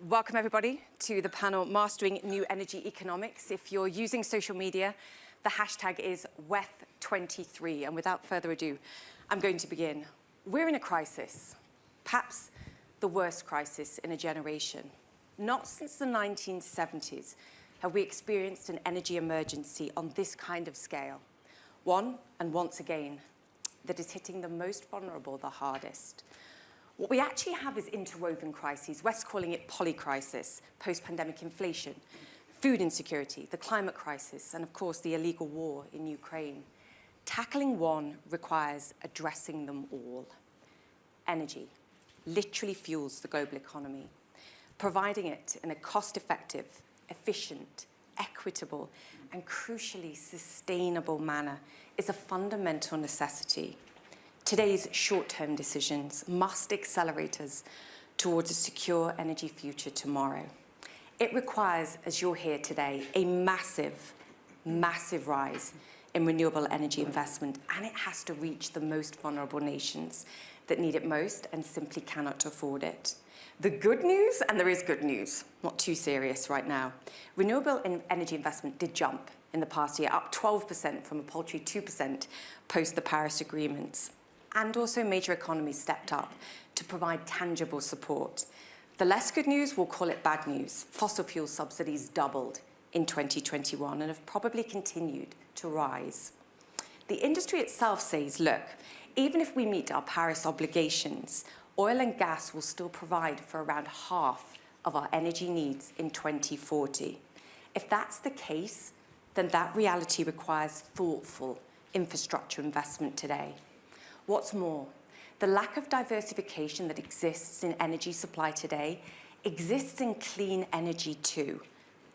Welcome everybody to the panel Mastering New Energy Economics. If you're using social media, the hashtag is WEF23. And without further ado, I'm going to begin. We're in a crisis, perhaps the worst crisis in a generation. Not since the 1970s have we experienced an energy emergency on this kind of scale. One, and once again, that is hitting the most vulnerable the hardest. What we actually have is interwoven crises, West calling it polycrisis, post-pandemic inflation, food insecurity, the climate crisis, and of course the illegal war in Ukraine. Tackling one requires addressing them all. Energy literally fuels the global economy. Providing it in a cost-effective, efficient, equitable, and crucially sustainable manner is a fundamental necessity. Today's short-term decisions must accelerate us towards a secure energy future tomorrow. It requires, as you'll hear today, a massive, massive rise in renewable energy investment, and it has to reach the most vulnerable nations that need it most and simply cannot afford it. The good news, and there is good news, not too serious right now, renewable energy investment did jump in the past year, up 12% from a paltry 2% post the Paris agreements. And also major economies stepped up to provide tangible support. The less good news, we'll call it bad news. Fossil fuel subsidies doubled in 2021 and have probably continued to rise. The industry itself says, look, even if we meet our Paris obligations, oil and gas will still provide for around half of our energy needs in 2040. If that's the case, then that reality requires thoughtful infrastructure investment today. What's more, the lack of diversification that exists in energy supply today exists in clean energy too.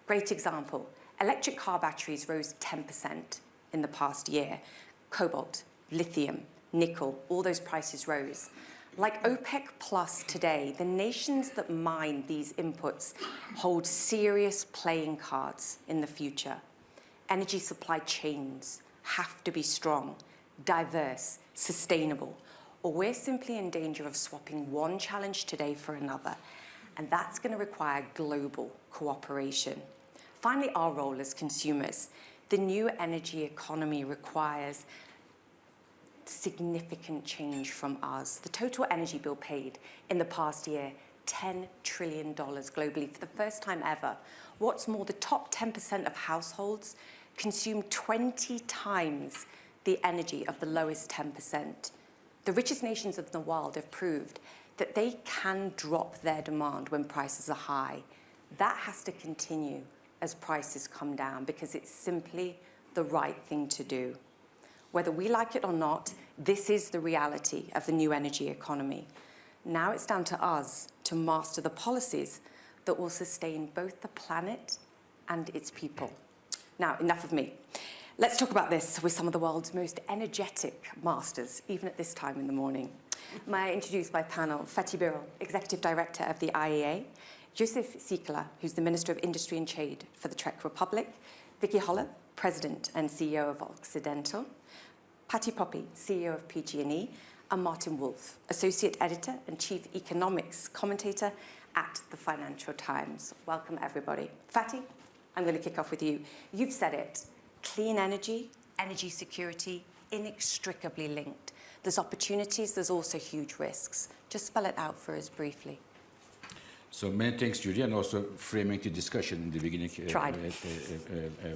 Great example, electric car batteries rose 10% in the past year. Cobalt, lithium, nickel, all those prices rose. Like OPEC Plus today, the nations that mine these inputs hold serious playing cards in the future. Energy supply chains have to be strong, diverse, sustainable, or we're simply in danger of swapping one challenge today for another, and that's going to require global cooperation. Finally, our role as consumers. The new energy economy requires significant change from us. The total energy bill paid in the past year, $10 trillion globally for the first time ever. What's more, the top 10% of households consume 20 times the energy of the lowest 10%. The richest nations of the world have proved that they can drop their demand when prices are high. That has to continue as prices come down because it's simply the right thing to do. Whether we like it or not, this is the reality of the new energy economy. Now it's down to us to master the policies that will sustain both the planet and its people. Now, enough of me. Let's talk about this with some of the world's most energetic masters, even at this time in the morning. May I introduce my panel, Fatih Birol, Executive Director of the IEA, Joseph Sikala, who's the Minister of Industry and Trade for the Czech Republic, Vicky Holler, President and CEO of Occidental, Patty Poppy, CEO of PG&E, and Martin Wolf, Associate Editor and Chief Economics Commentator at the Financial Times. Welcome, everybody. Fatih, I'm going to kick off with you. You've said it. Clean energy, energy security, inextricably linked. There's opportunities, there's also huge risks. Just spell it out for us briefly. So many thanks, Julia, and also framing the discussion in the beginning. Tried.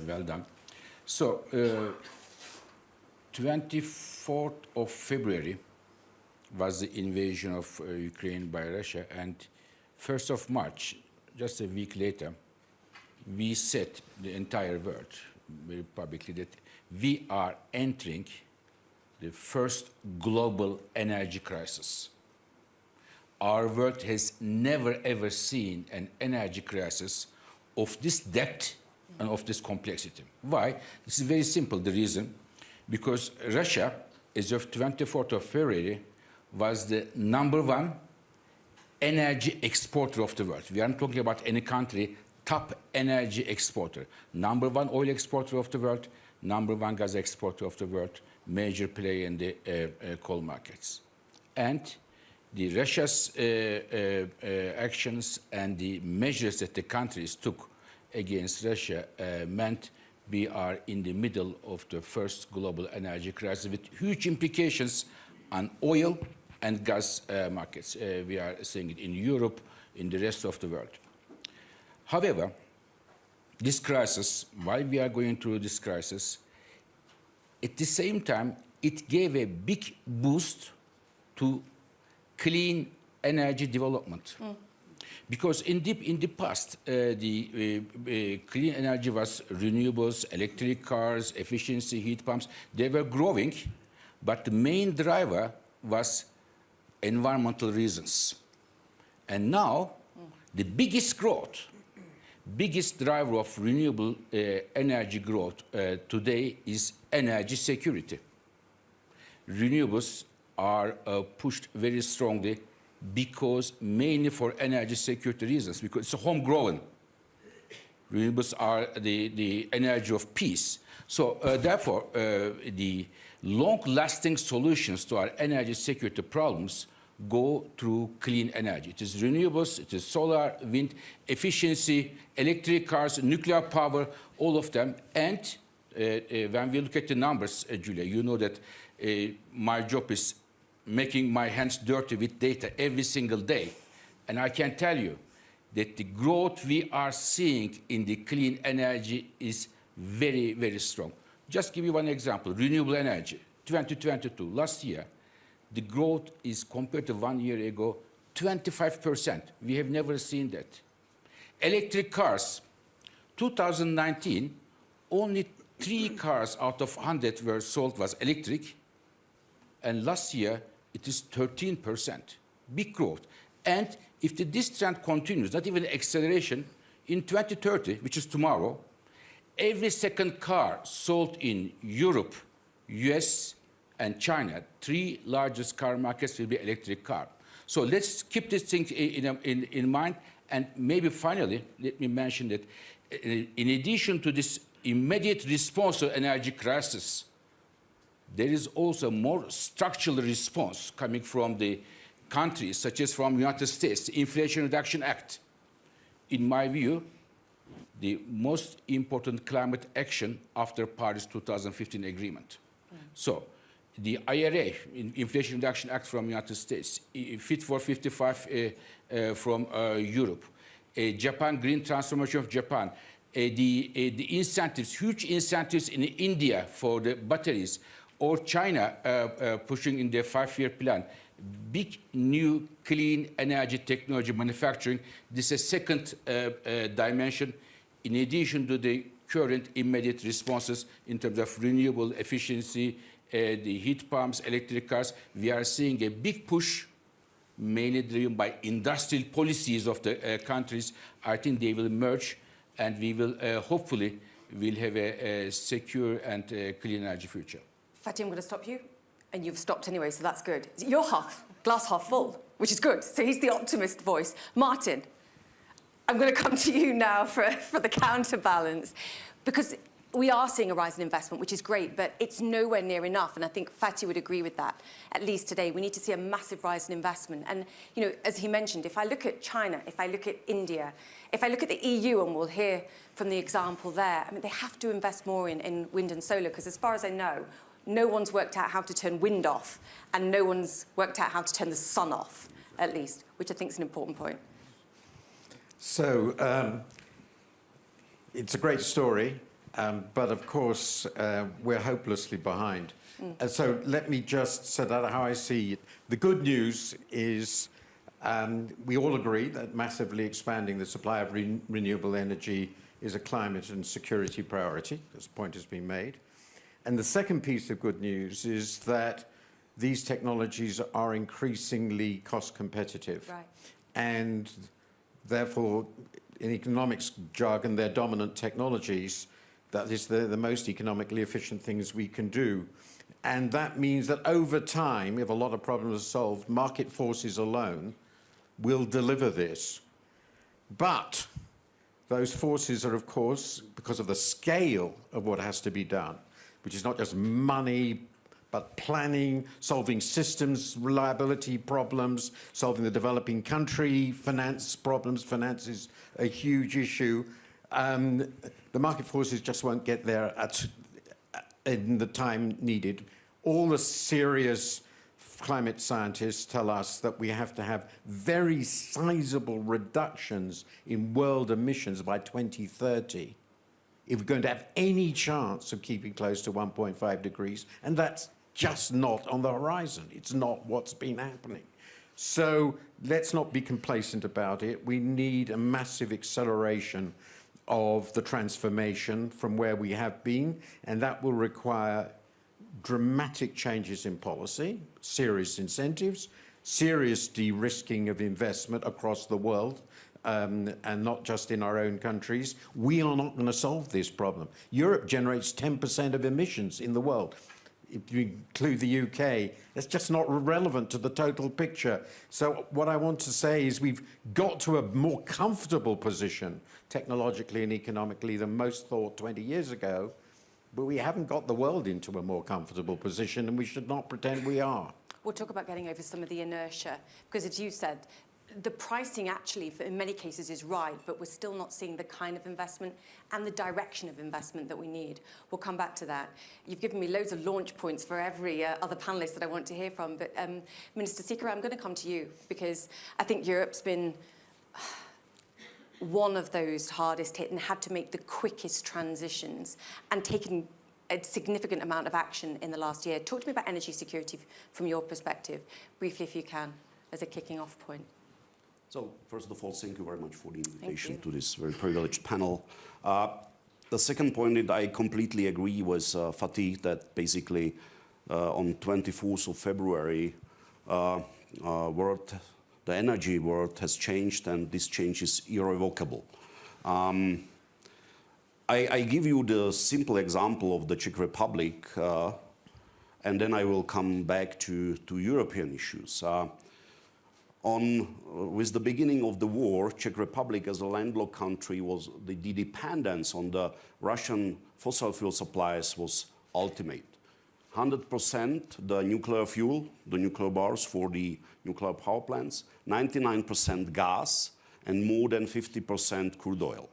Well done. So, 24th of February was the invasion of Ukraine by Russia, and 1st of March, just a week later, we said the entire world very publicly that we are entering the first global energy crisis. Our world has never ever seen an energy crisis of this depth and of this complexity. Why? This is very simple, the reason. Because Russia, as of 24th of February, was the #1 energy exporter of the world. We aren't talking about any country, top energy exporter. #1 oil exporter of the world, #1 gas exporter of the world, major player in the coal markets. And the Russia's actions and the measures that the countries took against Russia meant we are in the middle of the first global energy crisis with huge implications on oil and gas markets. We are seeing it in Europe, in the rest of the world. However, this crisis, while we are going through this crisis, at the same time, it gave a big boost to clean energy development. Because in the past, the clean energy was renewables, electric cars, efficiency, heat pumps. They were growing, but the main driver was environmental reasons. And now, the biggest growth, biggest driver of renewable energy growth today is energy security. Renewables are pushed very strongly because mainly for energy security reasons, because it's homegrown. Renewables are the energy of peace. So therefore, the long-lasting solutions to our energy security problems go through clean energy. It is renewables, it is solar, wind, efficiency, electric cars, nuclear power, all of them. And when we look at the numbers, Julia, you know that my job is making my hands dirty with data every single day. And I can tell you that the growth we are seeing in the clean energy is very, very strong. Just give you one example, renewable energy, 2022, last year, the growth is compared to 1 year ago, 25%. We have never seen that. Electric cars, 2019, only 3 cars out of 100 were sold was electric. And last year, it is 13%, big growth. And if this trend continues, not even acceleration, in 2030, which is tomorrow, every second car sold in Europe, US, and China, 3 largest car markets, will be electric car. So let's keep this thing in mind. And maybe finally, let me mention that in addition to this immediate response to energy crisis, there is also more structural response coming from the countries, such as from the United States, the Inflation Reduction Act. In my view, the most important climate action after Paris 2015 agreement. So the IRA, Inflation Reduction Act from the United States, Fit for 55 from Europe, Japan, Green Transformation of Japan, the incentives, huge incentives in India for the batteries, or China pushing in their 5-year plan, big new clean energy technology manufacturing. This is a second dimension in addition to the current immediate responses in terms of renewable efficiency, the heat pumps, electric cars. We are seeing a big push, mainly driven by industrial policies of the countries. I think they will merge, and we will hopefully will have a secure and clean energy future. Fatih, I'm going to stop you, and you've stopped anyway, so that's good. You're glass half full, which is good. So he's the optimist voice. Martin, I'm going to come to you now for the counterbalance, because we are seeing a rise in investment, which is great, but it's nowhere near enough. And I think Fatih would agree with that. At least today, we need to see a massive rise in investment. And, you know, as he mentioned, if I look at China, if I look at India, if I look at the EU, and we'll hear from the example there, I mean, they have to invest more in wind and solar, because as far as I know, no one's worked out how to turn wind off, and no one's worked out how to turn the sun off, at least, which I think is an important point. So it's a great story, but of course we're hopelessly behind. So let me just set out how I see it. The good news is we all agree that massively expanding the supply of renewable energy is a climate and security priority. This point has been made. And the second piece of good news is that these technologies are increasingly cost competitive. Right. And therefore, in economics jargon, they're dominant technologies. That is the most economically efficient things we can do. And that means that over time, if a lot of problems are solved, market forces alone will deliver this. But those forces are, of course, because of the scale of what has to be done, which is not just money, but planning, solving systems reliability problems, solving the developing country finance problems. Finance is a huge issue. The market forces just won't get there in the time needed. All the serious climate scientists tell us that we have to have very sizable reductions in world emissions by 2030 if we're going to have any chance of keeping close to 1.5 degrees, and that's just not on the horizon. It's not what's been happening. So let's not be complacent about it. We need a massive acceleration of the transformation from where we have been, and that will require dramatic changes in policy, serious incentives, serious de-risking of investment across the world, and not just in our own countries. We are not going to solve this problem. Europe generates 10% of emissions in the world. If you include the UK, that's just not relevant to the total picture. So what I want to say is we've got to a more comfortable position technologically and economically than most thought 20 years ago, but we haven't got the world into a more comfortable position, and we should not pretend we are. We'll talk about getting over some of the inertia, because as you said, the pricing actually, in many cases, is right, but we're still not seeing the kind of investment and the direction of investment that we need. We'll come back to that. You've given me loads of launch points for every other panellist that I want to hear from, but Minister Seeker, I'm going to come to you, because I think Europe's been one of those hardest hit and had to make the quickest transitions and taken a significant amount of action in the last year. Talk to me about energy security from your perspective, briefly if you can, as a kicking off point. So, first of all, thank you very much for the invitation to this very privileged panel. The second point that I completely agree with Fatih, that basically on 24th of February, the energy world has changed, and this change is irrevocable. I give you the simple example of the Czech Republic, and then I will come back to European issues. With the beginning of the war, Czech Republic as a landlocked country the dependence on the Russian fossil fuel supplies was ultimate. 100% the nuclear fuel, the nuclear bars for the nuclear power plants, 99% gas, and more than 50% crude oil.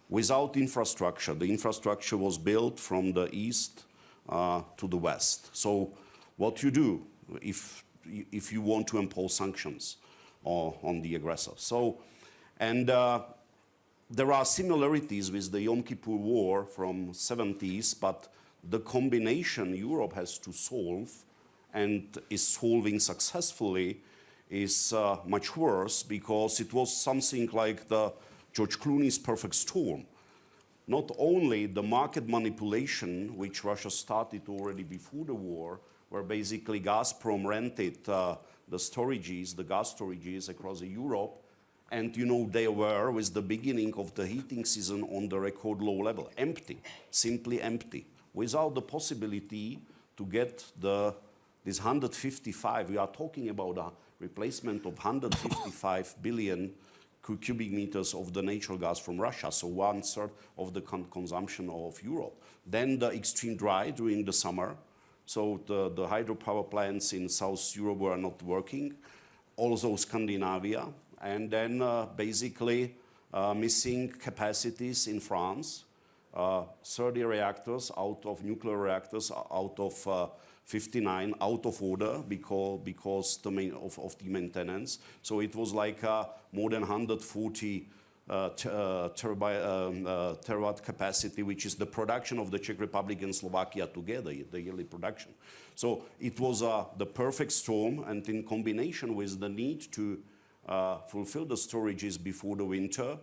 Without infrastructure, the infrastructure was built from the east to the west. So what you do if you want to impose sanctions on the aggressor. So, and there are similarities with the Yom Kippur War from 70s, but the combination Europe has to solve and is solving successfully is much worse, because it was something like the George Clooney's perfect storm. Not only the market manipulation, which Russia started already before the war, where basically Gazprom rented the gas storages across Europe, and they were, with the beginning of the heating season, on the record low level, empty, simply empty, without the possibility to get this 155. We are talking about a replacement of 155 billion cubic meters of the natural gas from Russia, so 1/3 of the consumption of Europe. Then the extreme dry during the summer. So the hydropower plants in South Europe were not working, also Scandinavia, and then basically missing capacities in France, 30 reactors nuclear reactors out of 59 out of order because of the maintenance. So it was like more than 140 terawatt capacity, which is the production of the Czech Republic and Slovakia together, the yearly production. So it was the perfect storm, and in combination with the need to fulfill the storages before the winter,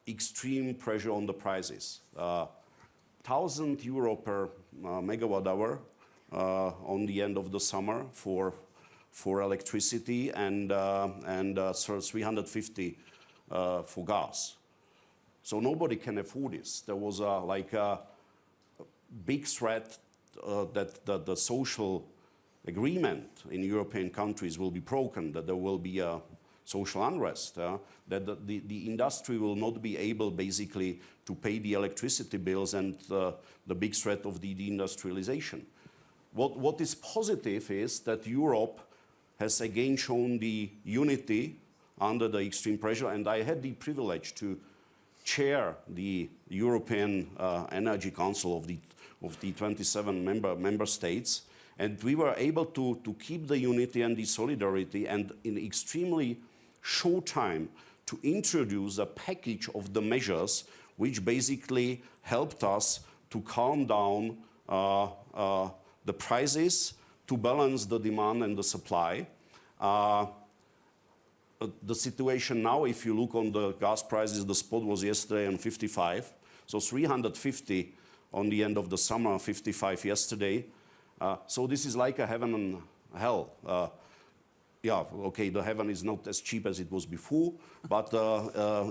extreme pressure on the prices. €1,000 per megawatt hour on the end of the summer for electricity, and 350 for gas. So nobody can afford this. There was a big threat that the social agreement in European countries will be broken, that there will be a social unrest, that the industry will not be able basically to pay the electricity bills, and the big threat of the deindustrialization. what is positive is that Europe has again shown the unity under the extreme pressure, and I had the privilege to chair the European Energy Council of the 27 member states, and we were able to keep the unity and the solidarity, and in extremely short time to introduce a package of the measures which basically helped us to calm down the prices, to balance the demand and the supply. The situation now, if you look on the gas prices, the spot was yesterday on 55, so 350 on the end of the summer, 55 yesterday. So this is like a heaven and hell. Yeah, okay, the heaven is not as cheap as it was before, but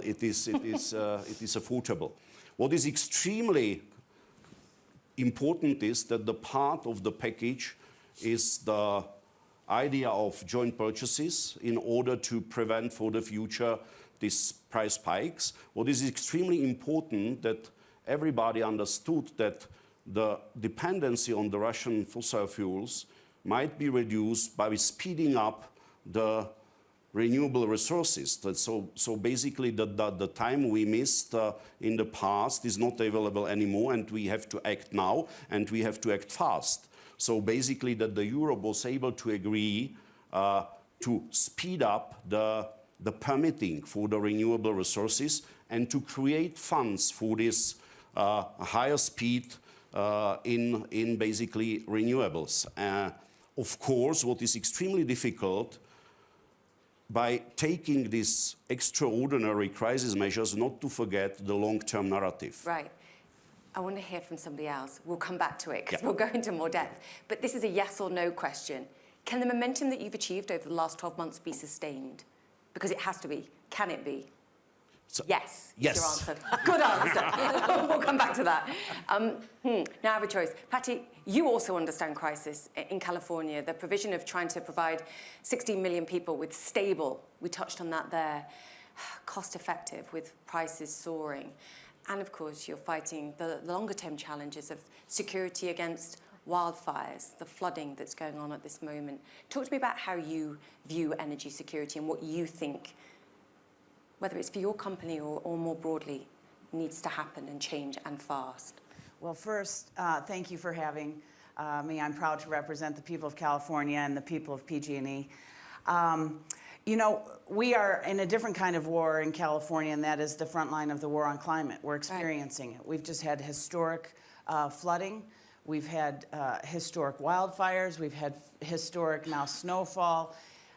it is affordable. What is extremely important is that the part of the package is the idea of joint purchases in order to prevent for the future these price spikes. What is extremely important that everybody understood that the dependency on the Russian fossil fuels might be reduced by speeding up the renewable resources. So basically the time we missed in the past is not available anymore, and we have to act now, and we have to act fast. So basically that the Europe was able to agree to speed up the permitting for the renewable resources and to create funds for this higher speed in basically renewables. Of course, what is extremely difficult, by taking these extraordinary crisis measures, not to forget the long-term narrative. Right. I want to hear from somebody else. We'll come back to it because we'll go into more depth. But this is a yes or no question. Can the momentum that you've achieved over the last 12 months be sustained? Because it has to be. Can it be? So, yes. Yes. Is your answer. Good answer. We'll come back to that. Now I have a choice. Patty, you also understand crisis in California, the provision of trying to provide 16 million people with stable, we touched on that there, cost-effective with prices soaring. And of course, you're fighting the longer-term challenges of security against wildfires, the flooding that's going on at this moment. Talk to me about how you view energy security and what you think, whether it's for your company or more broadly, needs to happen and change and fast. Well, first, thank you for having me. I'm proud to represent the people of California and the people of PG&E. You know, we are in a different kind of war in California, and that is the front line of the war on climate. We're experiencing it. We've just had historic flooding. We've had historic wildfires. We've had historic now snowfall,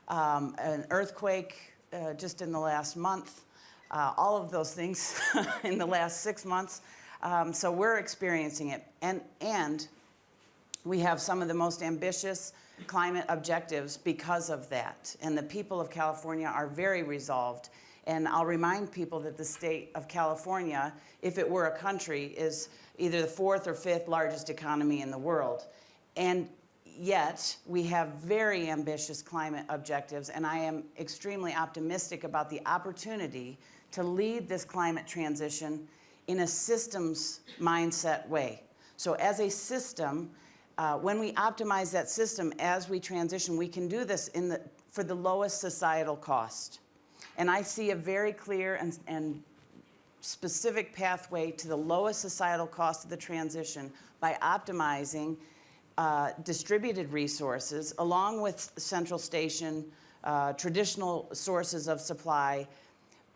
an earthquake just in the last month. All of those things in the last 6 months. So we're experiencing it. And we have some of the most ambitious climate objectives because of that. And the people of California are very resolved. And I'll remind people that the state of California, if it were a country, is either the 4th or 5th largest economy in the world. And yet, we have very ambitious climate objectives, and I am extremely optimistic about the opportunity to lead this climate transition in a systems mindset way. So as a system, when we optimize that system as we transition, we can do this for the lowest societal cost. And I see a very clear and specific pathway to the lowest societal cost of the transition by optimizing distributed resources along with central station, traditional sources of supply,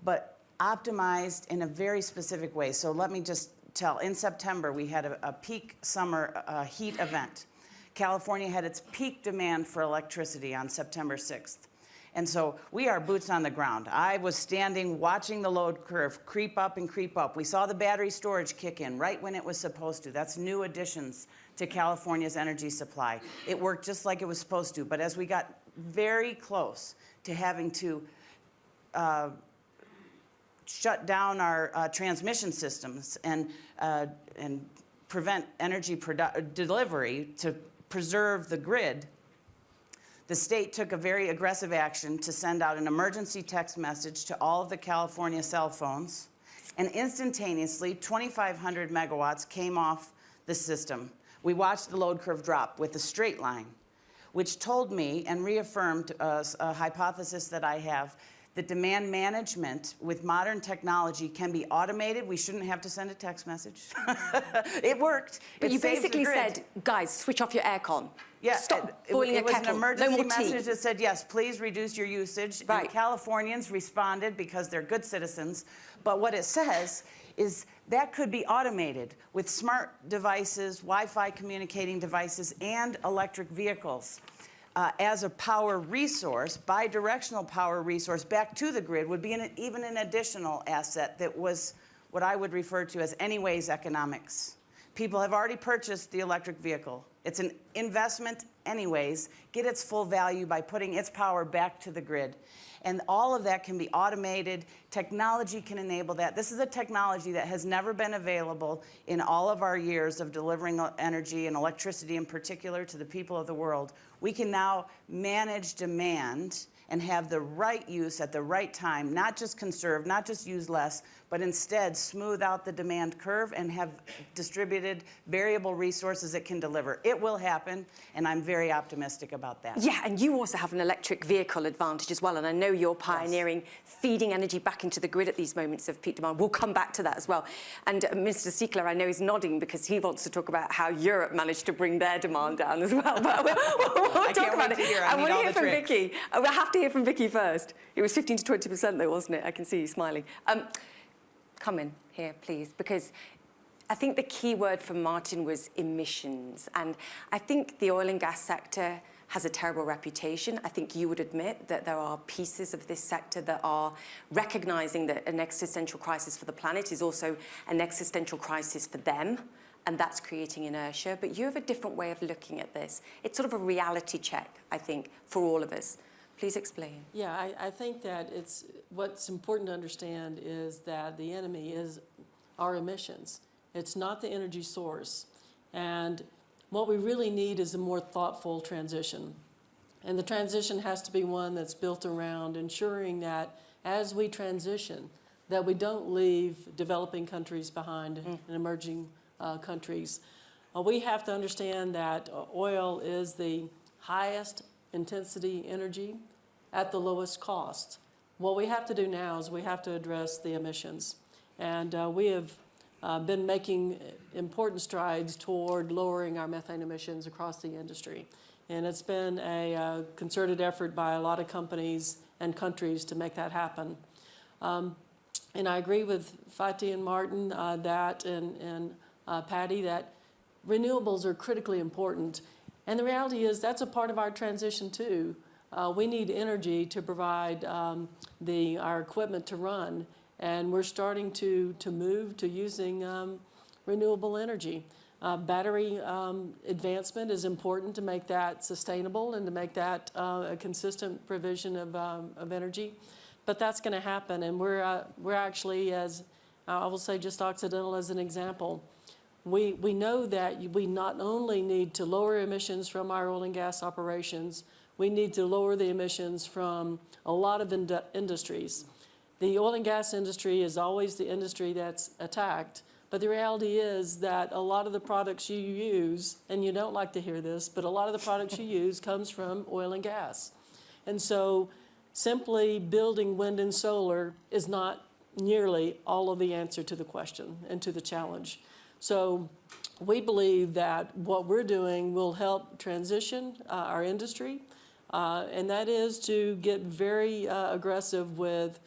but optimized in a very specific way. So let me just tell, in September we had a peak summer heat event. California had its peak demand for electricity on September 6th. And so we are boots on the ground. I was standing watching the load curve creep up and creep up. We saw the battery storage kick in right when it was supposed to. That's new additions to California's energy supply. It worked just like it was supposed to. But as we got very close to having to shut down our transmission systems and prevent energy delivery to preserve the grid, the state took a very aggressive action to send out an emergency text message to all of the California cell phones, and instantaneously 2,500 megawatts came off the system, we watched the load curve drop with a straight line, which told me and reaffirmed a hypothesis that I have, that demand management with modern technology can be automated. We shouldn't have to send a text message. It worked. But It you saves the basically grid. said, guys, switch off your aircon. Yeah, Stop boiling a it was kettle. an emergency No more tea. message that said, yes, please reduce your usage. Right. And Californians responded because they're good citizens. But what it says is that could be automated with smart devices, Wi-Fi communicating devices, and electric vehicles. As a power resource, bidirectional power resource back to the grid would be even an additional asset that was what I would refer to as anyways economics. People have already purchased the electric vehicle. It's an investment anyways. Get its full value by putting its power back to the grid. And all of that can be automated. Technology can enable that. This is a technology that has never been available in all of our years of delivering energy and electricity in particular to the people of the world. We can now manage demand and have the right use at the right time, not just conserve, not just use less, but instead smooth out the demand curve and have distributed variable resources that can deliver. It will happen, and I'm very optimistic about that. Yeah, and you also have an electric vehicle advantage as well, and I know you're pioneering feeding energy back into the grid at these moments of peak demand. We'll come back to that as well. And Mr. Siekler, I know, is nodding because he wants to talk about how Europe managed to bring their demand down as well. But we'll talk about it. I want to hear from Vicky. We'll have to hear from Vicky first. It was 15 to 20% though, wasn't it? I can see you smiling. Come in here, please, because I think the key word from Martin was emissions. And I think the oil and gas sector has a terrible reputation. I think you would admit that there are pieces of this sector that are recognizing that an existential crisis for the planet is also an existential crisis for them, and that's creating inertia. But you have a different way of looking at this. It's sort of a reality check, I think, for all of us. Please explain. Yeah, I think that what's important to understand is that the enemy is our emissions. It's not the energy source. And what we really need is a more thoughtful transition. And the transition has to be one that's built around ensuring that as we transition, that we don't leave developing countries behind and emerging countries. We have to understand that oil is the highest intensity energy at the lowest cost. What we have to do now is we have to address the emissions. And we have been making important strides toward lowering our methane emissions across the industry. And it's been a concerted effort by a lot of companies and countries to make that happen. And I agree with Fatih and Martin and Patty that renewables are critically important. And the reality is that's a part of our transition too. We need energy to provide our equipment to run, and we're starting to move to using renewable energy. Battery advancement is important to make that sustainable and to make that a consistent provision of energy. But that's going to happen, and we're actually, as I will say just Occidental as an example, we know that we not only need to lower emissions from our oil and gas operations, we need to lower the emissions from a lot of industries. The oil and gas industry is always the industry that's attacked, but the reality is that a lot of the products you use, and you don't like to hear this, but a lot of the products you use comes from oil and gas. And so simply building wind and solar is not nearly all of the answer to the question and to the challenge. So we believe that what we're doing will help transition our industry, and that is to get very aggressive with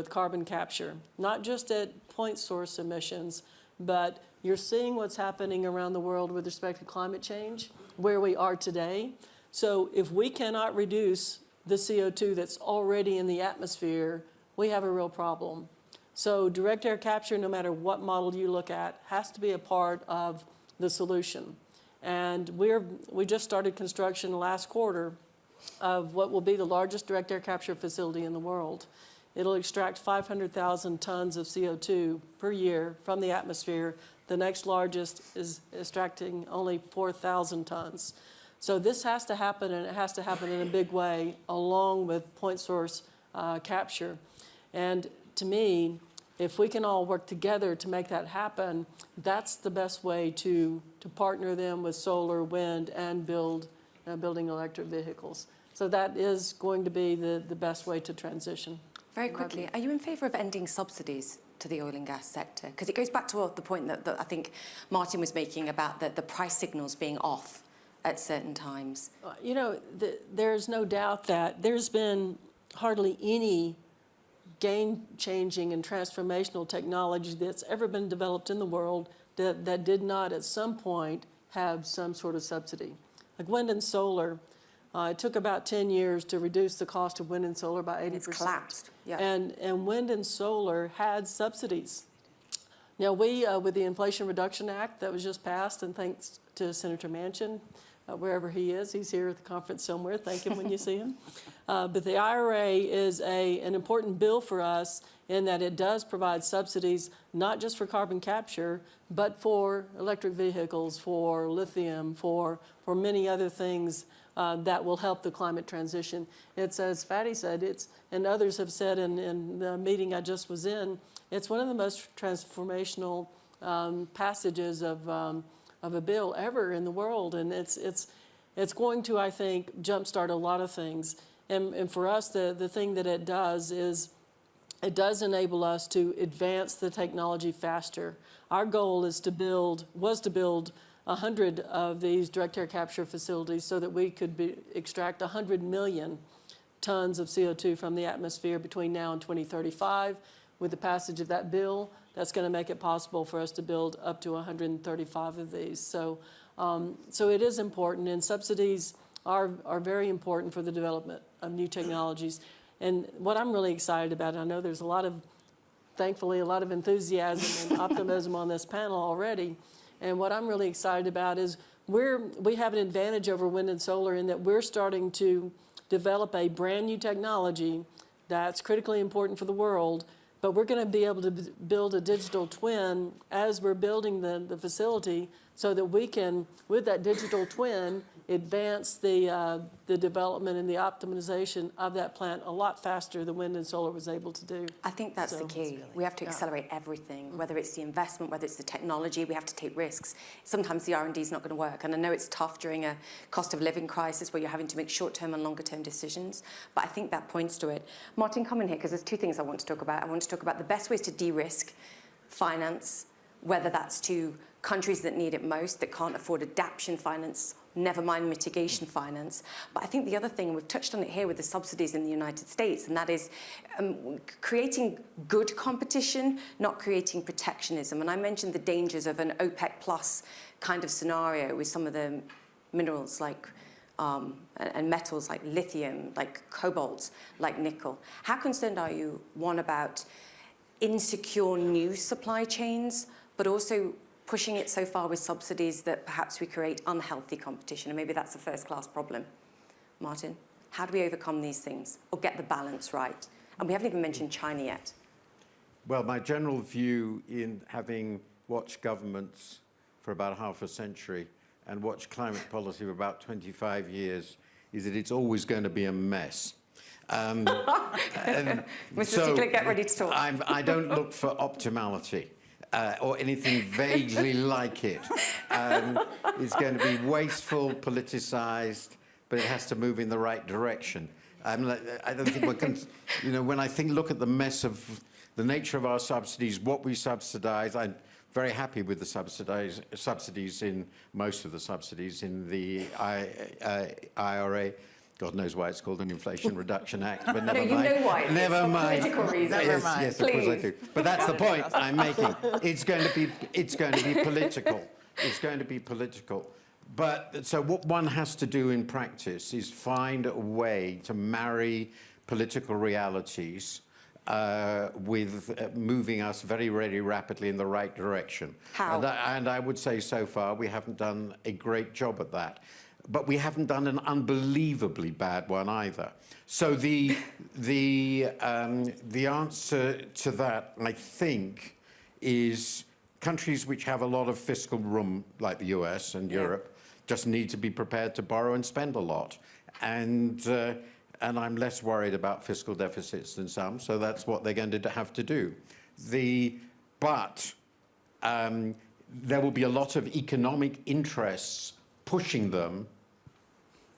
carbon capture, not just at point source emissions, but you're seeing what's happening around the world with respect to climate change, where we are today. So if we cannot reduce the CO2 that's already in the atmosphere, we have a real problem. So direct air capture, no matter what model you look at, has to be a part of the solution. And we just started construction last quarter of what will be the largest direct air capture facility in the world. It'll extract 500,000 tons of CO2 per year from the atmosphere. The next largest is extracting only 4,000 tons. So this has to happen, and it has to happen in a big way, along with point source capture. And to me, if we can all work together to make that happen, that's the best way to partner them with solar, wind, and building electric vehicles. So that is going to be the best way to transition. Very quickly, are you in favour of ending subsidies to the oil and gas sector? Because it goes back to the point that I think Martin was making about the price signals being off at certain times. You know, there's no doubt that there's been hardly any game-changing and transformational technology that's ever been developed in the world that did not at some point have some sort of subsidy. Like wind and solar, it took about 10 years to reduce the cost of wind and solar by 80%. It's collapsed, yeah. And wind and solar had subsidies. Now we, with the Inflation Reduction Act that was just passed, and thanks to Senator Manchin, wherever he is, he's here at the conference somewhere, thank him when you see him. But the IRA is an important bill for us in that it does provide subsidies, not just for carbon capture, but for electric vehicles, for lithium, for many other things that will help the climate transition. It's, as Fatty said, and others have said in the meeting I just was in, it's one of the most transformational passages of a bill ever in the world, and it's going to, I think, jumpstart a lot of things. And for us, the thing that it does is it does enable us to advance the technology faster. Our goal was to build 100 of these direct air capture facilities so that we could extract 100 million tons of CO2 from the atmosphere between now and 2035. With the passage of that bill, that's going to make it possible for us to build up to 135 of these. So it is important, and subsidies are very important for the development of new technologies. And what I'm really excited about, I know there's thankfully, a lot of enthusiasm and optimism on this panel already. And what I'm really excited about is we have an advantage over wind and solar in that we're starting to develop a brand new technology that's critically important for the world. But we're going to be able to build a digital twin as we're building the facility so that we can, with that digital twin, advance the development and the optimization of that plant a lot faster than wind and solar was able to do. I think that's the key. We have to accelerate everything, whether it's the investment, whether it's the technology. We have to take risks. Sometimes the R&D is not going to work, and I know it's tough during a cost of living crisis where you're having to make short-term and longer-term decisions, but I think that points to it. Martin, come in here, because there's two things I want to talk about. I want to talk about the best ways to de-risk finance, whether that's to countries that need it most, that can't afford adaptation finance, never mind mitigation finance. But I think the other thing, and we've touched on it here with the subsidies in the United States, and that is creating good competition, not creating protectionism. And I mentioned the dangers of an OPEC plus kind of scenario with some of the minerals like and metals like lithium, like cobalt, like nickel. How concerned are you, one, about insecure new supply chains, but also pushing it so far with subsidies that perhaps we create unhealthy competition, and maybe that's a first-class problem? Martin, how do we overcome these things or get the balance right? And we haven't even mentioned China yet. Well, my general view, in having watched governments for about half a century and watched climate policy for about 25 years, is that it's always going to be a mess. Mr. Stiglitz, get ready to talk. I don't look for optimality. Or anything vaguely like it. It's going to be wasteful, politicized, but it has to move in the right direction. I don't think we can, when I look at the mess of the nature of our subsidies, what we subsidize, I'm very happy with the subsidies in most of the subsidies in the IRA. God knows why it's called an Inflation Reduction Act, but never mind. No, you know why. Never mind. Political reasons. Never mind. Yes, of course I do. But that's the point I'm making. It's going to be political. It's going to be political. But so what one has to do in practice is find a way to marry political realities with moving us very, very rapidly in the right direction. How? And I would say so far we haven't done a great job at that. But we haven't done an unbelievably bad one either. So the answer to that, I think, is countries which have a lot of fiscal room, like the US and Europe, just need to be prepared to borrow and spend a lot. And I'm less worried about fiscal deficits than some, so that's what they're going to have to do. But there will be a lot of economic interests pushing them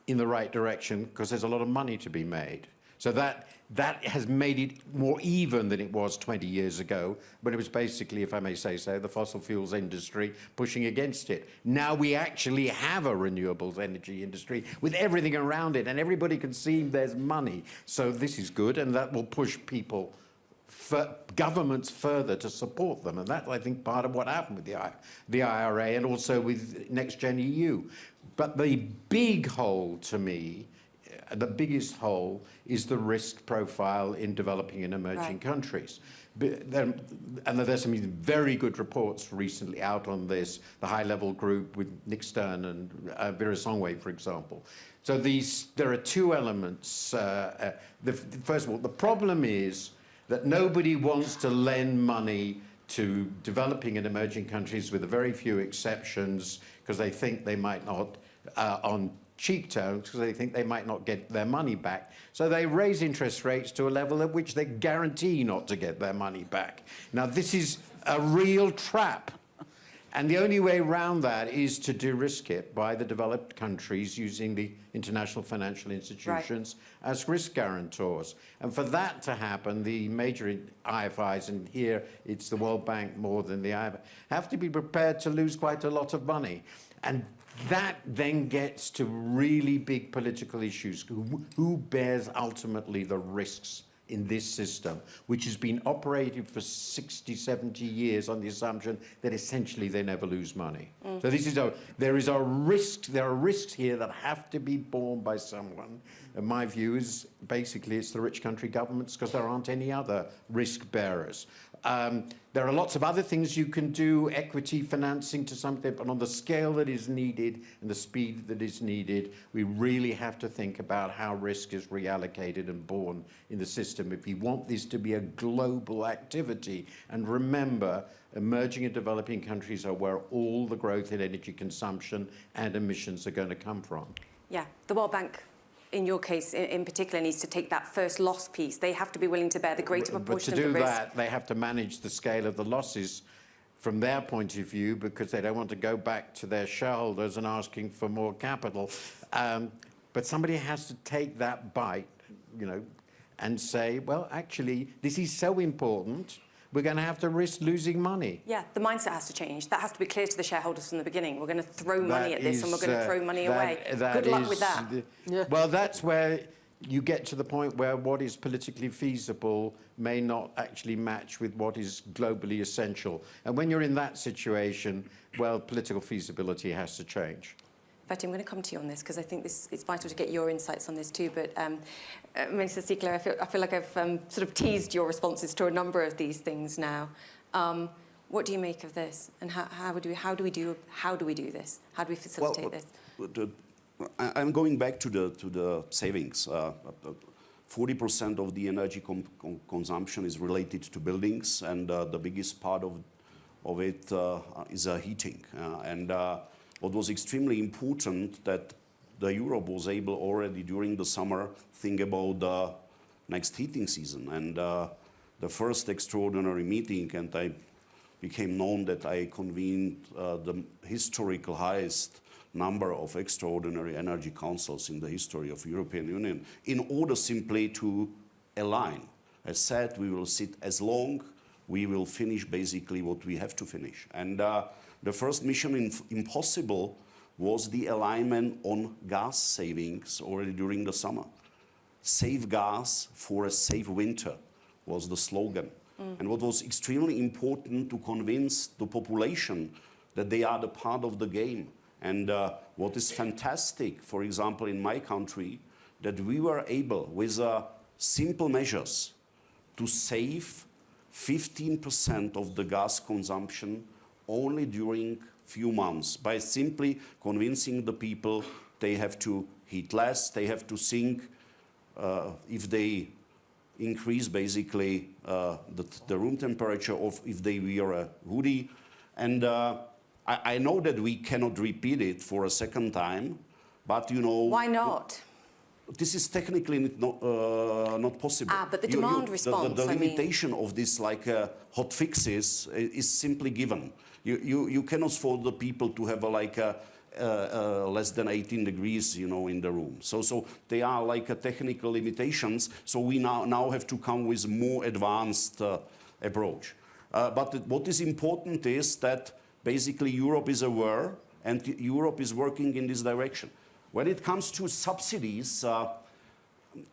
in the right direction because there's a lot of money to be made. So that has made it more even than it was 20 years ago, but it was basically, if I may say so, the fossil fuels industry pushing against it. Now we actually have a renewables energy industry with everything around it, and everybody can see there's money. So this is good, and that will push people, governments further to support them. And that's, I think, part of what happened with the IRA and also with Next Gen EU. But the big hole to me, the biggest hole, is the risk profile in developing and emerging countries. And there's some very good reports recently out on this, the high-level group with Nick Stern and Vera Songway, for example. So there are two elements. First of all, the problem is that nobody wants to lend money to developing and emerging countries, with a very few exceptions, because they think they might not, on cheap terms, because they think they might not get their money back. So they raise interest rates to a level at which they guarantee not to get their money back. Now, this is a real trap. And the only way around that is to de-risk it by the developed countries using the international financial institutions as risk guarantors. And for that to happen, the major IFIs, and here it's the World Bank more than the IMF, have to be prepared to lose quite a lot of money. And that then gets to really big political issues. Who bears ultimately the risks in this system, which has been operated for 60, 70 years on the assumption that essentially they never lose money. So there are risks here that have to be borne by someone. And my view is basically it's the rich country governments, because there aren't any other risk bearers. There are lots of other things you can do, equity financing to something, but on the scale that is needed and the speed that is needed, we really have to think about how risk is reallocated and borne in the system if we want this to be a global activity. And remember, emerging and developing countries are where all the growth in energy consumption and emissions are going to come from. Yeah, the World Bank, in your case in particular, needs to take that first loss piece. They have to be willing to bear the greater proportion of the risk. But to do that, they have to manage the scale of the losses from their point of view, because they don't want to go back to their shareholders and asking for more capital. But somebody has to take that bite, and say, well, actually, this is so important, we're going to have to risk losing money. Yeah, the mindset has to change. That has to be clear to the shareholders from the beginning. We're going to throw money at this, and we're going to throw money away. Good luck with that. Well, that's where you get to the point where what is politically feasible may not actually match with what is globally essential. And when you're in that situation, well, political feasibility has to change. Betty, I'm going to come to you on this, because I think it's vital to get your insights on this too. But Minister Stiegler, I feel like I've sort of teased your responses to a number of these things now. What do you make of this, and how do we do this? How do we facilitate this? I'm going back to the savings. 40% of the energy consumption is related to buildings, and the biggest part of it is heating. What was extremely important that Europe was able already during the summer think about the next heating season. And the first extraordinary meeting, and I became known that I convened the historical highest number of extraordinary energy councils in the history of European Union, in order simply to align. I said we will sit as long, we will finish basically what we have to finish. And the first mission impossible was the alignment on gas savings already during the summer. Save gas for a safe winter was the slogan. And what was extremely important to convince the population that they are the part of the game. And what is fantastic, for example, in my country, that we were able, with simple measures, to save 15% of the gas consumption only during few months, by simply convincing the people they have to heat less, they have to think if they increase basically the room temperature, or if they wear a hoodie. And I know that we cannot repeat it for a second time, but Why not? this is technically not possible. But the demand response, the limitation of this, like hot fixes, is simply given. You cannot force the people to have less than 18 degrees, in the room. So they are like technical limitations. So we now have to come with more advanced approach. But what is important is that basically Europe is aware and Europe is working in this direction. When it comes to subsidies,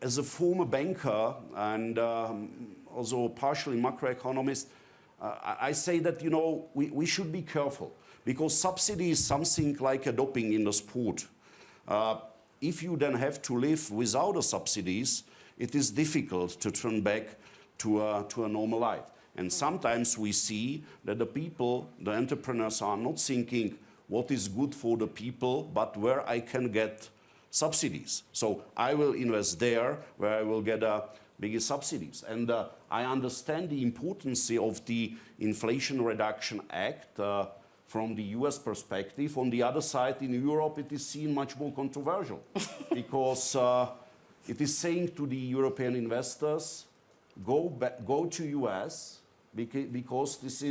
as a former banker and also partially macroeconomist, I say that, we should be careful because subsidy is something like a doping in the sport. If you then have to live without the subsidies, it is difficult to turn back to a normal life. And sometimes we see that the people, the entrepreneurs are not thinking what is good for the people, but where I can get subsidies. So I will invest there where I will get bigger subsidies. And I understand the importance of the Inflation Reduction Act from the US perspective. On the other side, in Europe, it is seen much more controversial because it is saying to the European investors, go to US because this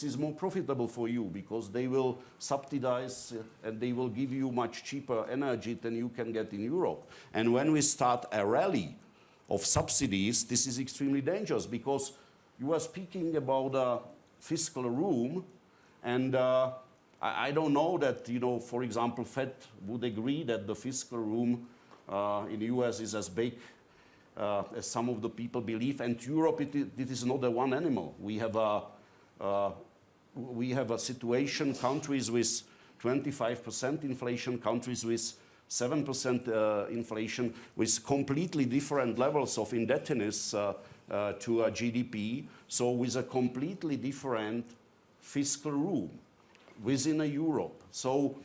is more profitable for you because they will subsidize and they will give you much cheaper energy than you can get in Europe. And when we start a rally of subsidies, this is extremely dangerous because you are speaking about a fiscal room and I don't know that, for example, Fed would agree that the fiscal room in the US is as big as some of the people believe. And Europe, it is not a one animal. We have a situation, countries with 25% inflation, countries with 7% inflation, with completely different levels of indebtedness to GDP, so with a completely different fiscal room within a Europe. So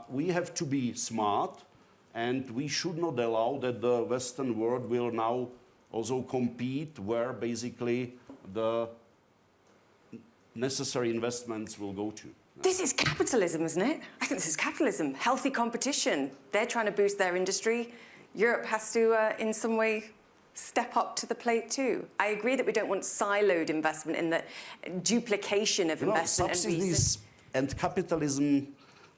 we have to be smart, and we should not allow that the Western world will now also compete where basically the necessary investments will go to. This is capitalism, isn't it? I think this is capitalism. Healthy competition. They're trying to boost their industry. Europe has to, in some way, step up to the plate too. I agree that we don't want siloed investment in the duplication of investment. Subsidies and capitalism.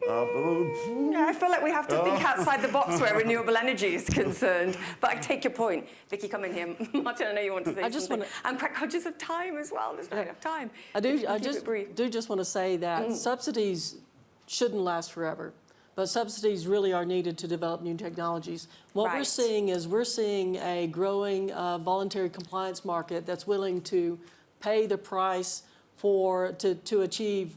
I feel like we have to think outside the box where renewable energy is concerned. But I take your point. Vicky, come in here. Martin, I know you want to say something. I'm quite conscious of time as well. There's not enough time. I just want to say that subsidies shouldn't last forever. But subsidies really are needed to develop new technologies. What we're seeing is a growing voluntary compliance market that's willing to pay the price to achieve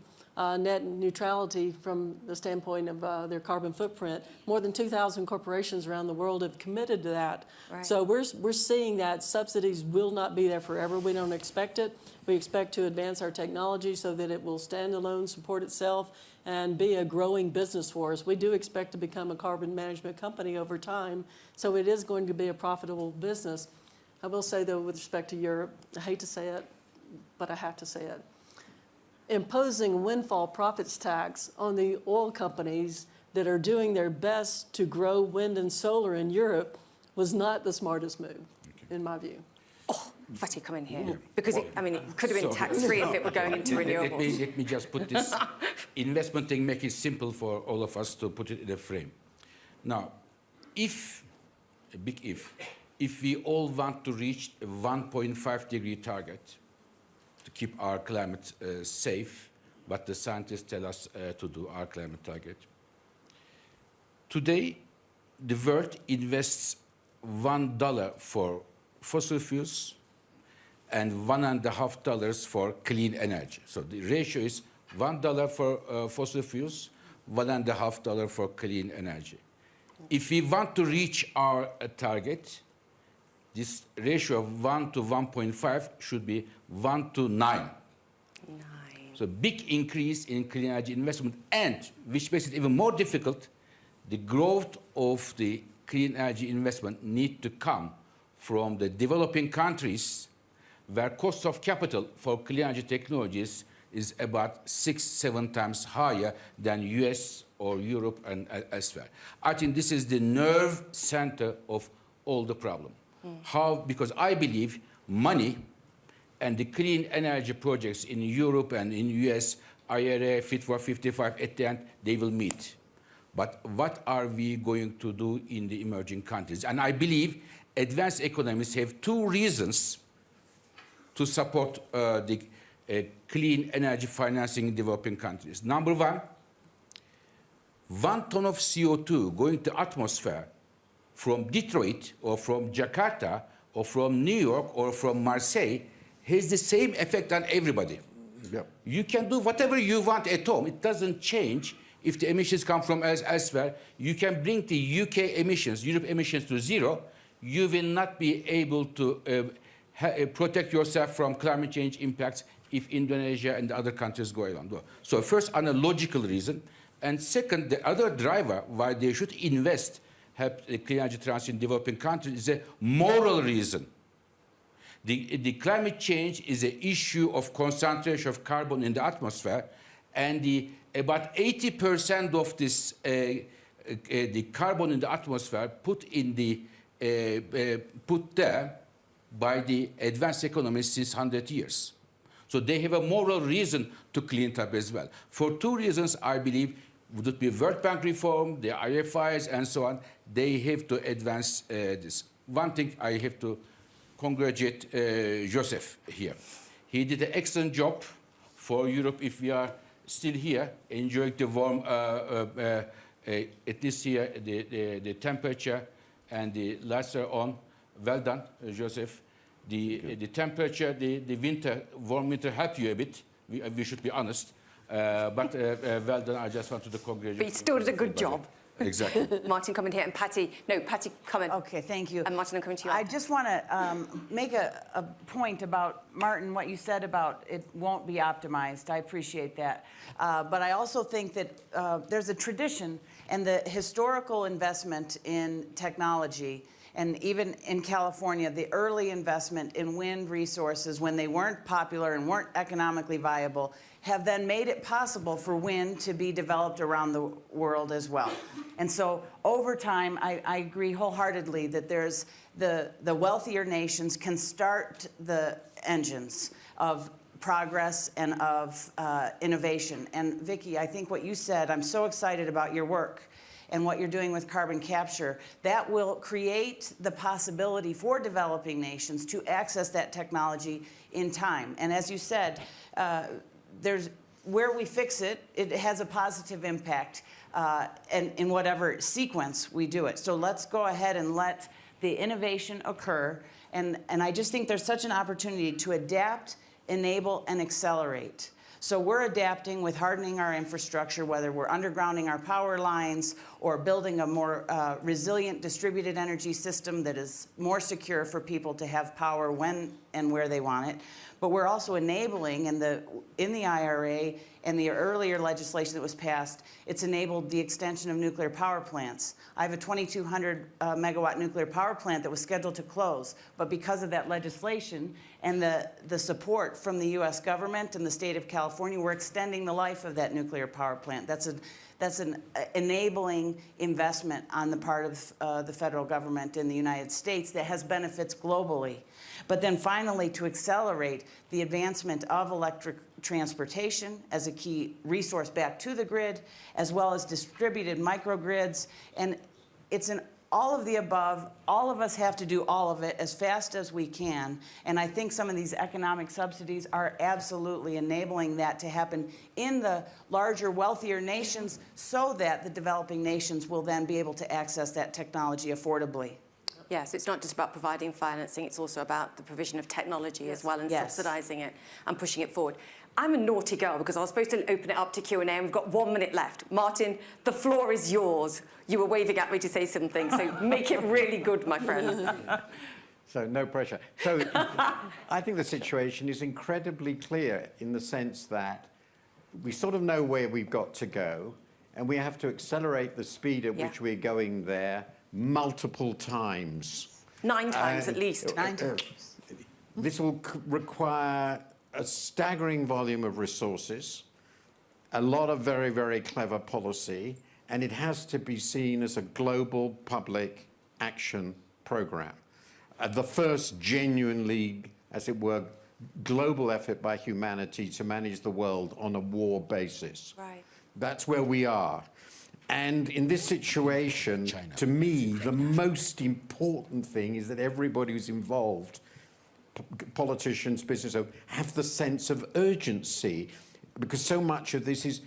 net neutrality from the standpoint of their carbon footprint. More than 2,000 corporations around the world have committed to that. Right. So we're seeing that subsidies will not be there forever. We don't expect it. We expect to advance our technology so that it will stand alone, support itself, and be a growing business for us. We do expect to become a carbon management company over time, so it is going to be a profitable business. I will say, though, with respect to Europe, I hate to say it, but I have to say it. Imposing windfall profits tax on the oil companies that are doing their best to grow wind and solar in Europe was not the smartest move, in my view. Oh, Fatih, come in here. Yeah. Because, it could have been tax-free if it were going into renewables. Let me just put this investment thing, make it simple for all of us to put it in a frame. Now, a big if we all want to reach a 1.5-degree target, to keep our climate safe, what the scientists tell us to do, our climate target. Today, the world invests $1 for fossil fuels and $1.50 for clean energy. So the ratio is $1 for fossil fuels, $1.50 for clean energy. If we want to reach our target, this ratio of 1 to 1.5 should be 1 to 9. So big increase in clean energy investment, and which makes it even more difficult, the growth of the clean energy investment need to come from the developing countries where cost of capital for clean energy technologies is about 6-7 times higher than US or Europe and elsewhere. I think this is the nerve center of all the problem. How? Because I believe money and the clean energy projects in Europe and in US, IRA, Fit for 55, at the end, they will meet. But what are we going to do in the emerging countries? And I believe advanced economies have two reasons to support the clean energy financing in developing countries. Number one, 1 ton of CO2 going to the atmosphere from Detroit or from Jakarta or from New York or from Marseille has the same effect on everybody. Yep. You can do whatever you want at home. It doesn't change if the emissions come from elsewhere. You can bring the UK emissions, Europe emissions to zero. You will not be able to protect yourself from climate change impacts if Indonesia and the other countries go along. So first, on a logical reason. And second, the other driver why they should invest, help the clean energy transition in developing countries is a moral reason. The climate change is an issue of concentration of carbon in the atmosphere, and about 80% of this, the carbon in the atmosphere put there by the advanced economies since 100 years. So they have a moral reason to clean it up as well. For two reasons, I believe, would it be World Bank reform, the IFIs, and so on, they have to advance this. One thing I have to congratulate Joseph here. He did an excellent job for Europe if we are still here, enjoying the warm, at least here, the temperature and the lights are on. Well done, Joseph. The temperature, the winter, warm winter helped you a bit. We should be honest. But well done, I just wanted to congratulate you. But you still did a good job. Exactly. Martin, coming here, and Patty. No, Patty, comment. Okay, thank you. And Martin, I'm coming to you. I just want to make a point about, Martin, what you said about it won't be optimized. I appreciate that. But I also think that there's a tradition and the historical investment in technology, and even in California, the early investment in wind resources when they weren't popular and weren't economically viable have then made it possible for wind to be developed around the world as well. And so over time, I agree wholeheartedly that there's the wealthier nations can start the engines of progress and of innovation. And Vicky, I think what you said, I'm so excited about your work and what you're doing with carbon capture, that will create the possibility for developing nations to access that technology in time. And as you said, where we fix it, it has a positive impact and in whatever sequence we do it. So let's go ahead and let the innovation occur. And I just think there's such an opportunity to adapt, enable, and accelerate. So we're adapting with hardening our infrastructure, whether we're undergrounding our power lines or building a more resilient distributed energy system that is more secure for people to have power when and where they want it. But we're also enabling in the IRA and the earlier legislation that was passed, it's enabled the extension of nuclear power plants. I have a 2,200 megawatt nuclear power plant that was scheduled to close, but because of that legislation and the support from the US government and the state of California, we're extending the life of that nuclear power plant. That's an enabling investment on the part of the federal government in the United States that has benefits globally. But then finally, to accelerate the advancement of electric transportation as a key resource back to the grid, as well as distributed microgrids. And it's an all of the above. All of us have to do all of it as fast as we can. And I think some of these economic subsidies are absolutely enabling that to happen in the larger, wealthier nations so that the developing nations will then be able to access that technology affordably. Yes, it's not just about providing financing, it's also about the provision of technology as well and subsidising it and pushing it forward. I'm a naughty girl because I was supposed to open it up to Q&A and we've got 1 minute left. Martin, the floor is yours. You were waving at me to say something, so make it really good, my friend. So no pressure. So I think the situation is incredibly clear in the sense that we sort of know where we've got to go and we have to accelerate the speed at which we're going there multiple times. 9 times at least. 9 times. This will require a staggering volume of resources, a lot of very, very clever policy, and it has to be seen as a global public action program. The first genuinely, as it were, global effort by humanity to manage the world on a war basis. Right. That's where we are. And in this situation, to me, the most important thing is that everybody who's involved, politicians, business owners, have the sense of urgency, because so much of this is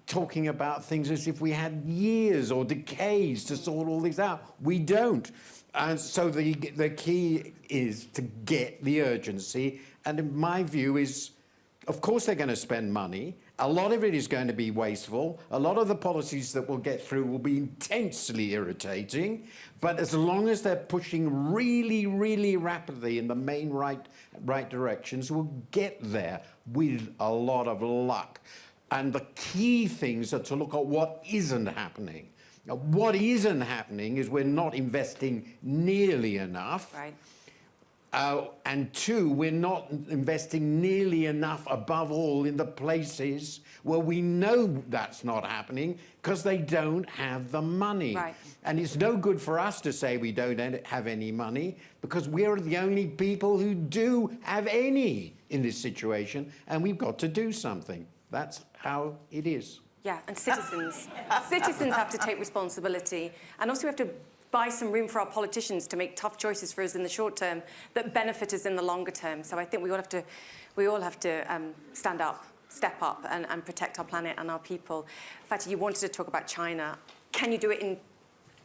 talking about things as if we had years or decades to sort all this out. We don't. And so the key is to get the urgency. And in my view is, of course they're going to spend money. A lot of it is going to be wasteful. A lot of the policies that we'll get through will be intensely irritating. But as long as they're pushing really, really rapidly in the main right directions, we'll get there with a lot of luck. And the key things are to look at what isn't happening. Now, what isn't happening is we're not investing nearly enough. Right. And two, we're not investing nearly enough, above all, in the places where we know that's not happening because they don't have the money. Right. And it's no good for us to say we don't have any money, because we're the only people who do have any in this situation, and we've got to do something. That's how it is. Yeah, and citizens. Citizens have to take responsibility. And also we have to buy some room for our politicians to make tough choices for us in the short term that benefit us in the longer term. So I think we all have to stand up, step up, and protect our planet and our people. Fatih, you wanted to talk about China. Can you do it in...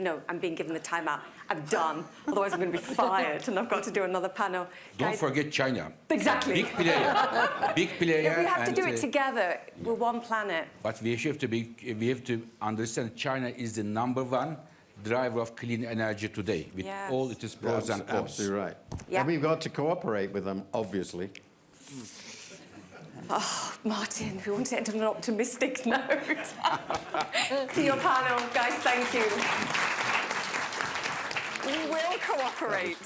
No, I'm being given the timeout. I'm done. Otherwise, I'm going to be fired, and I've got to do another panel. Don't Guys, forget China. Exactly. Big player. Big player. Yeah, we have to and, do it together. We're one planet. But we have to understand China is the #1 driver of clean energy today, with Yes. all its pros and cons. Absolutely right. Yeah. And we've got to cooperate with them, obviously. Oh, Martin, we want to end on an optimistic note. To your panel, guys, thank you. We will cooperate.